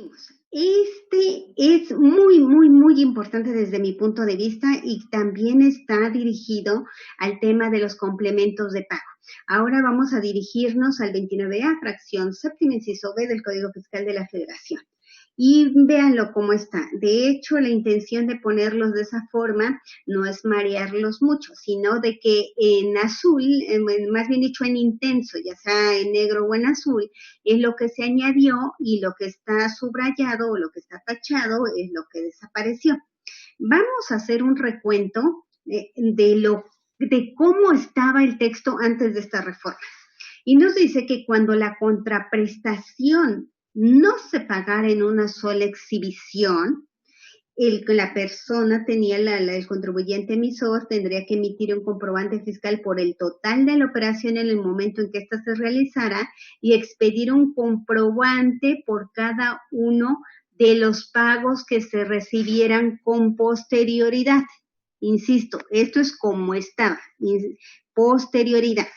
seguimos. Este es muy importante desde mi punto de vista y también está dirigido al tema de los complementos de pago. Ahora vamos a dirigirnos al 29A, fracción séptima, inciso B del Código Fiscal de la Federación. Y véanlo cómo está. De hecho, la intención de ponerlos de esa forma no es marearlos mucho, sino de que en azul, más bien dicho en intenso, ya sea en negro o en azul, es lo que se añadió y lo que está subrayado o lo que está tachado es lo que desapareció. Vamos a hacer un recuento de cómo estaba el texto antes de esta reforma. Y nos dice que cuando la contraprestación no se pagara en una sola exhibición, la persona tenía, el contribuyente emisor tendría que emitir un comprobante fiscal por el total de la operación en el momento en que ésta se realizara y expedir un comprobante por cada uno de los pagos que se recibieran con posterioridad. Insisto, esto es como estaba, posterioridad.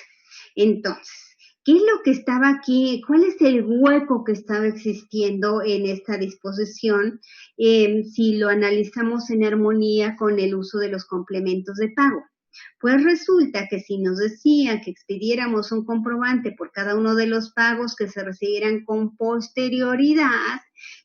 Entonces, ¿qué es lo que estaba aquí? ¿Cuál es el hueco que estaba existiendo en esta disposición si lo analizamos en armonía con el uso de los complementos de pago? Pues resulta que si nos decía que expidiéramos un comprobante por cada uno de los pagos que se recibieran con posterioridad,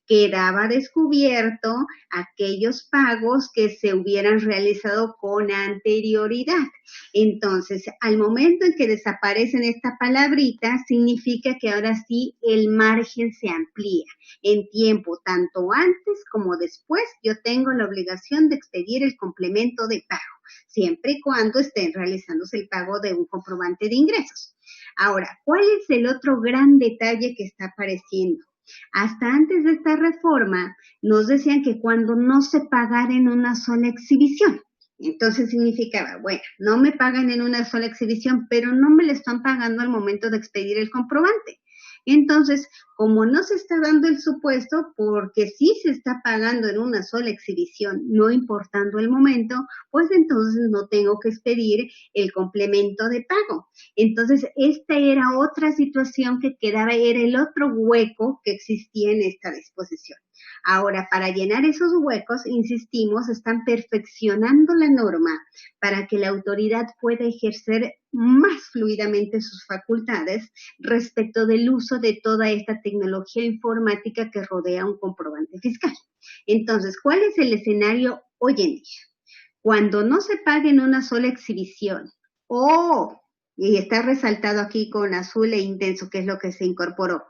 quedaba descubierto aquellos pagos que se hubieran realizado con anterioridad. Entonces, al momento en que desaparecen esta palabrita, significa que ahora sí el margen se amplía en tiempo, tanto antes como después. Yo tengo la obligación de expedir el complemento de pago, siempre y cuando estén realizándose el pago de un comprobante de ingresos. Ahora, ¿cuál es el otro gran detalle que está apareciendo? Hasta antes de esta reforma, nos decían que cuando no se pagara en una sola exhibición, entonces significaba, bueno, no me pagan en una sola exhibición, pero no me le están pagando al momento de expedir el comprobante. Entonces, como no se está dando el supuesto, porque sí se está pagando en una sola exhibición, no importando el momento, pues entonces no tengo que expedir el complemento de pago. Entonces, esta era otra situación que quedaba, era el otro hueco que existía en esta disposición. Ahora, para llenar esos huecos, insistimos, están perfeccionando la norma para que la autoridad pueda ejercer más fluidamente sus facultades respecto del uso de toda esta tecnología informática que rodea un comprobante fiscal. Entonces, ¿cuál es el escenario hoy en día? Cuando no se pague en una sola exhibición, y está resaltado aquí con azul e intenso, que es lo que se incorporó,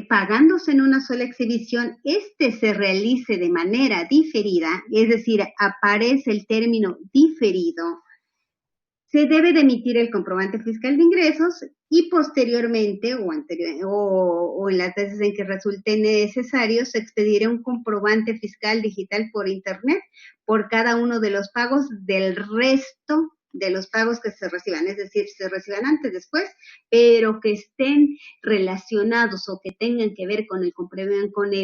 pagándose en una sola exhibición, se realice de manera diferida, es decir, aparece el término diferido, se debe de emitir el comprobante fiscal de ingresos y posteriormente o en las veces en que resulte necesario se expedirá un comprobante fiscal digital por internet por cada uno de los pagos del resto de los pagos que se reciban, es decir, se reciban antes, después, pero que estén relacionados o que tengan que ver con el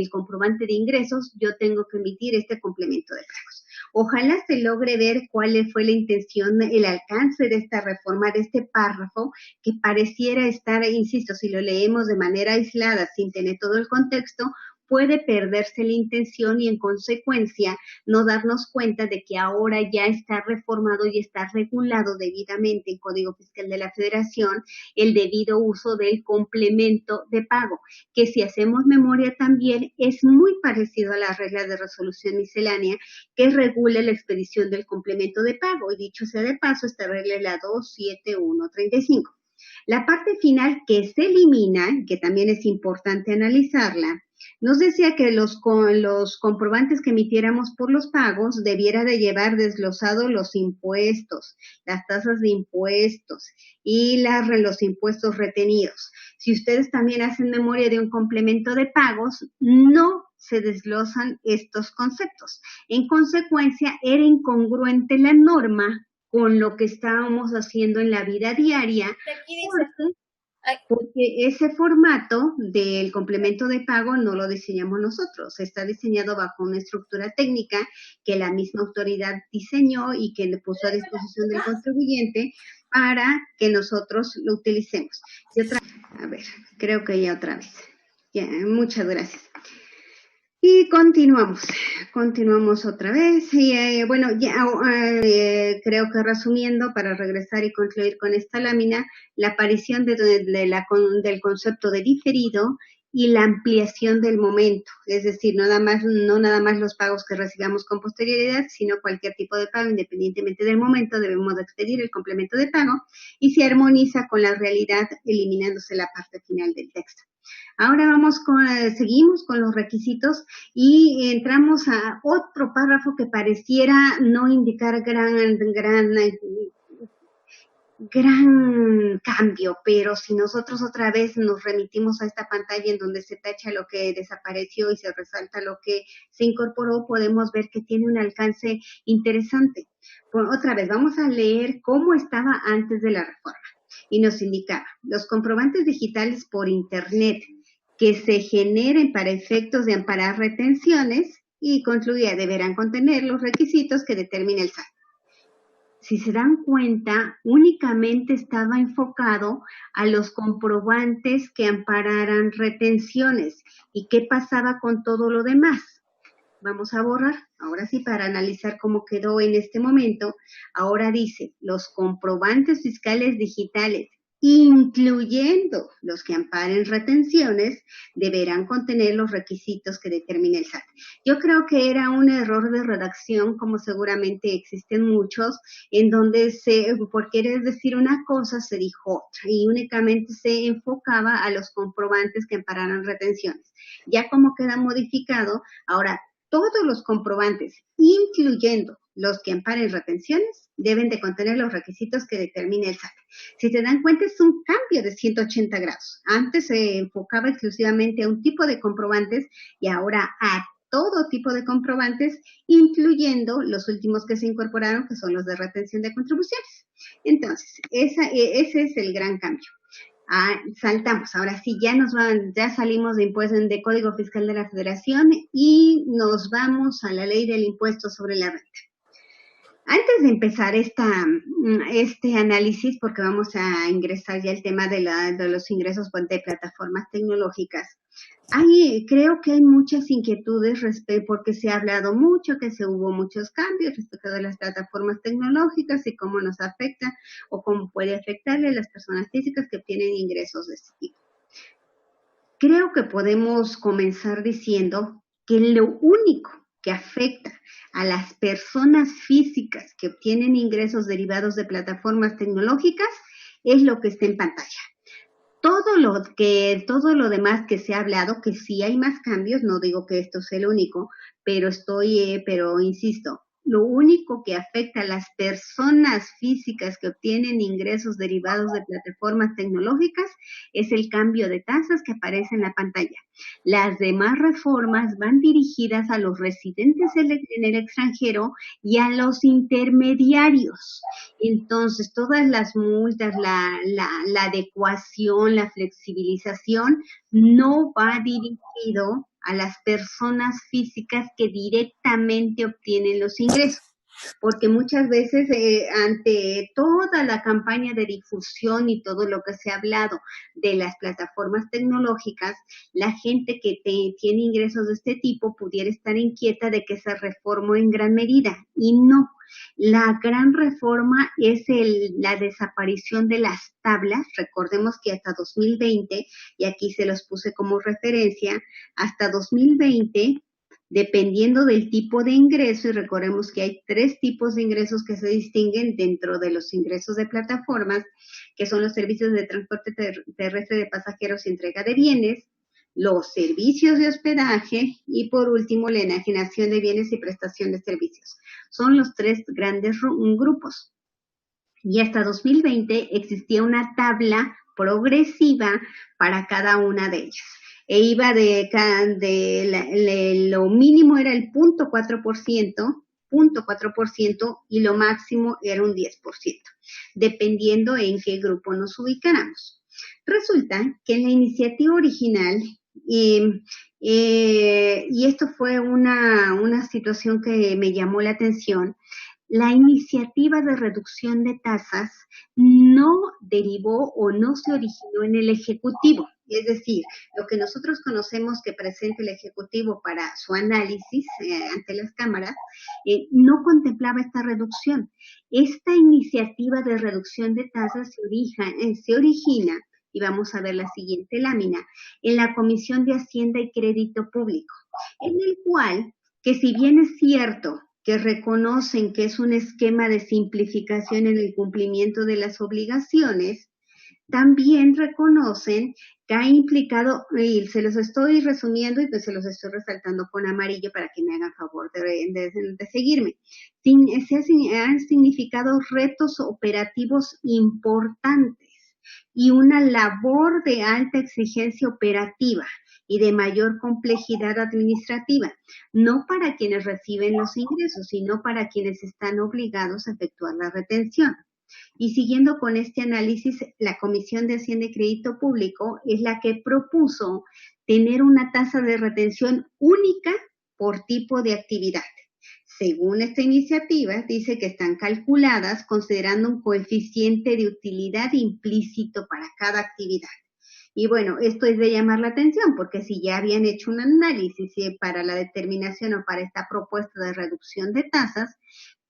comprobante de ingresos, yo tengo que emitir este complemento de pagos. Ojalá se logre ver cuál fue la intención, el alcance de esta reforma, de este párrafo, que pareciera estar, insisto, si lo leemos de manera aislada, sin tener todo el contexto, puede perderse la intención y en consecuencia no darnos cuenta de que ahora ya está reformado y está regulado debidamente en Código Fiscal de la Federación el debido uso del complemento de pago, que si hacemos memoria también es muy parecido a las reglas de resolución miscelánea que regula la expedición del complemento de pago. Y dicho sea de paso, esta regla es la 27135. La parte final que se elimina, que también es importante analizarla, nos decía que los comprobantes que emitiéramos por los pagos debiera de llevar desglosados los impuestos, las tasas de impuestos y los impuestos retenidos. Si ustedes también hacen memoria de un complemento de pagos, no se desglosan estos conceptos. En consecuencia, era incongruente la norma con lo que estábamos haciendo en la vida diaria, porque ese formato del complemento de pago no lo diseñamos nosotros, está diseñado bajo una estructura técnica que la misma autoridad diseñó y que le puso a disposición del contribuyente para que nosotros lo utilicemos. A ver, creo que ya otra vez. Ya, muchas gracias. Y continuamos otra vez. Y bueno, ya creo que resumiendo, para regresar y concluir con esta lámina, la aparición del concepto de diferido y la ampliación del momento, es decir, no nada más los pagos que recibamos con posterioridad, sino cualquier tipo de pago, independientemente del momento, debemos de expedir el complemento de pago y se armoniza con la realidad, eliminándose la parte final del texto. Ahora seguimos con los requisitos y entramos a otro párrafo que pareciera no indicar gran cambio, pero si nosotros otra vez nos remitimos a esta pantalla en donde se tacha lo que desapareció y se resalta lo que se incorporó, podemos ver que tiene un alcance interesante. Otra vez, vamos a leer cómo estaba antes de la reforma. Y nos indicaba, los comprobantes digitales por Internet que se generen para efectos de amparar retenciones, y concluía, deberán contener los requisitos que determine el SAT. Si se dan cuenta, únicamente estaba enfocado a los comprobantes que ampararan retenciones. ¿Y qué pasaba con todo lo demás? Vamos a borrar, ahora sí, para analizar cómo quedó en este momento. Ahora dice, los comprobantes fiscales digitales, incluyendo los que amparen retenciones, deberán contener los requisitos que determine el SAT. Yo creo que era un error de redacción, como seguramente existen muchos, en donde por querer decir una cosa se dijo otra y únicamente se enfocaba a los comprobantes que ampararan retenciones. Ya como queda modificado, ahora todos los comprobantes, incluyendo los que amparen retenciones, deben de contener los requisitos que determine el SAT. Si se dan cuenta, es un cambio de 180 grados. Antes se enfocaba exclusivamente a un tipo de comprobantes y ahora a todo tipo de comprobantes, incluyendo los últimos que se incorporaron, que son los de retención de contribuciones. Entonces, ese es el gran cambio. Saltamos, ahora sí, ya salimos de Código Fiscal de la Federación y nos vamos a la Ley del Impuesto sobre la Renta. Antes de empezar este análisis, porque vamos a ingresar ya el tema de los ingresos de plataformas tecnológicas, creo que hay muchas inquietudes porque se ha hablado mucho, que hubo muchos cambios respecto de las plataformas tecnológicas y cómo nos afecta o cómo puede afectarle a las personas físicas que obtienen ingresos de este tipo. Creo que podemos comenzar diciendo que lo único que afecta a las personas físicas que obtienen ingresos derivados de plataformas tecnológicas es lo que está en pantalla. Todo lo demás que se ha hablado, que sí hay más cambios, no digo que esto sea el único, pero insisto, lo único que afecta a las personas físicas que obtienen ingresos derivados de plataformas tecnológicas es el cambio de tasas que aparece en la pantalla. Las demás reformas van dirigidas a los residentes en el extranjero y a los intermediarios. Entonces, todas las multas, la adecuación, la flexibilización, no va dirigido a las personas físicas que directamente obtienen los ingresos. Porque muchas veces ante toda la campaña de difusión y todo lo que se ha hablado de las plataformas tecnológicas, la gente que tiene ingresos de este tipo pudiera estar inquieta de que se reformó en gran medida, y no. La gran reforma es la desaparición de las tablas. Recordemos que hasta 2020, y aquí se los puse como referencia, hasta 2020, dependiendo del tipo de ingreso, y recordemos que hay 3 tipos de ingresos que se distinguen dentro de los ingresos de plataformas, que son los servicios de transporte terrestre de pasajeros y entrega de bienes, los servicios de hospedaje y por último la enajenación de bienes y prestación de servicios. Son los 3 grandes grupos. Y hasta 2020 existía una tabla progresiva para cada una de ellas. E iba lo mínimo era el 0.4%, y lo máximo era un 10%, dependiendo en qué grupo nos ubicáramos. Resulta que en la iniciativa original, y esto fue una situación que me llamó la atención, la iniciativa de reducción de tasas no derivó o no se originó en el Ejecutivo. Es decir, lo que nosotros conocemos que presenta el Ejecutivo para su análisis ante las cámaras, no contemplaba esta reducción. Esta iniciativa de reducción de tasas se origina, y vamos a ver la siguiente lámina, en la Comisión de Hacienda y Crédito Público, en el cual, que si bien es cierto que reconocen que es un esquema de simplificación en el cumplimiento de las obligaciones, también reconocen que ha implicado, y se los estoy resumiendo y pues se los estoy resaltando con amarillo para que me hagan favor de seguirme. Han significado retos operativos importantes y una labor de alta exigencia operativa y de mayor complejidad administrativa, no para quienes reciben los ingresos, sino para quienes están obligados a efectuar la retención. Y siguiendo con este análisis, la Comisión de Hacienda y Crédito Público es la que propuso tener una tasa de retención única por tipo de actividad. Según esta iniciativa, dice que están calculadas considerando un coeficiente de utilidad implícito para cada actividad. Y bueno, esto es de llamar la atención, porque si ya habían hecho un análisis para la determinación o para esta propuesta de reducción de tasas,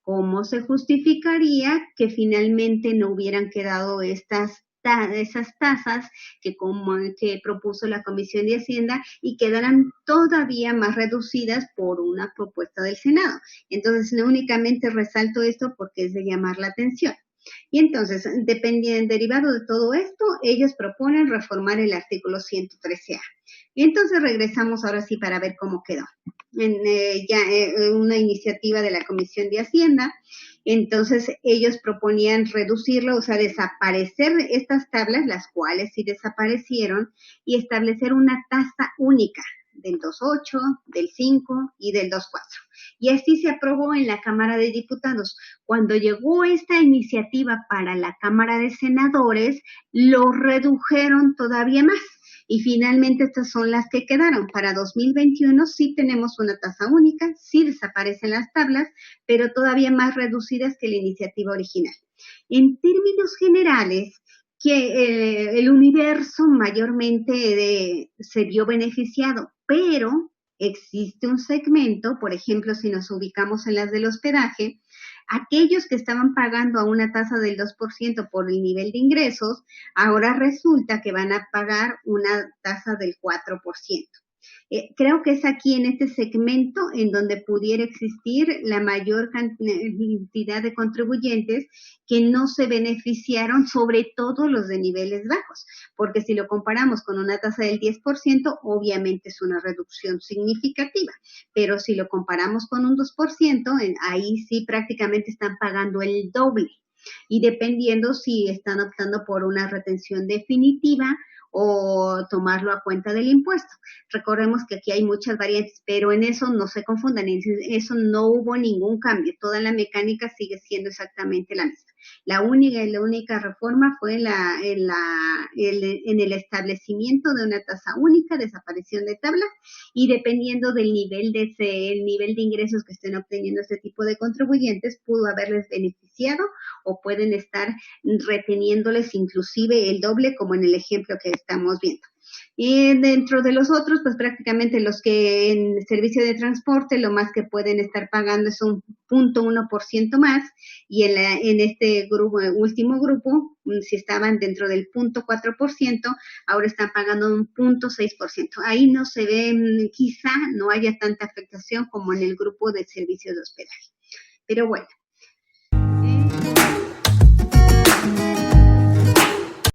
¿cómo se justificaría que finalmente no hubieran quedado esas tasas que propuso la Comisión de Hacienda y quedaran todavía más reducidas por una propuesta del Senado? Entonces, no únicamente resalto esto porque es de llamar la atención. Y entonces, derivado de todo esto, ellos proponen reformar el artículo 113A. Y entonces regresamos ahora sí para ver cómo quedó. Una iniciativa de la Comisión de Hacienda. Entonces ellos proponían reducirlo, o sea, desaparecer estas tablas, las cuales sí desaparecieron, y establecer una tasa única del 2.8, del 5 y del 2.4. Y así se aprobó en la Cámara de Diputados. Cuando llegó esta iniciativa para la Cámara de Senadores, lo redujeron todavía más. Y finalmente estas son las que quedaron. Para 2021 sí tenemos una tasa única, sí desaparecen las tablas, pero todavía más reducidas que la iniciativa original. En términos generales, que el universo mayormente se vio beneficiado, pero existe un segmento, por ejemplo, si nos ubicamos en las del hospedaje, aquellos que estaban pagando a una tasa del 2% por el nivel de ingresos, ahora resulta que van a pagar una tasa del 4%. Creo que es aquí en este segmento en donde pudiera existir la mayor cantidad de contribuyentes que no se beneficiaron, sobre todo los de niveles bajos, porque si lo comparamos con una tasa del 10%, obviamente es una reducción significativa, pero si lo comparamos con un 2%, ahí sí prácticamente están pagando el doble, y dependiendo si están optando por una retención definitiva o tomarlo a cuenta del impuesto. Recordemos que aquí hay muchas variantes, pero en eso no se confundan, en eso no hubo ningún cambio, toda la mecánica sigue siendo exactamente la misma. La única reforma fue en el establecimiento de una tasa única, desaparición de tabla, y dependiendo del nivel de ingresos que estén obteniendo este tipo de contribuyentes, pudo haberles beneficiado o pueden estar reteniéndoles inclusive el doble, como en el ejemplo que estamos viendo. Y dentro de los otros, pues prácticamente los que en servicio de transporte, lo más que pueden estar pagando es un 0.1% más, y en este último grupo, si estaban dentro del 0.4%, ahora están pagando un 0.6%. Ahí no se ve, quizá no haya tanta afectación como en el grupo de servicio de hospedaje. Pero bueno,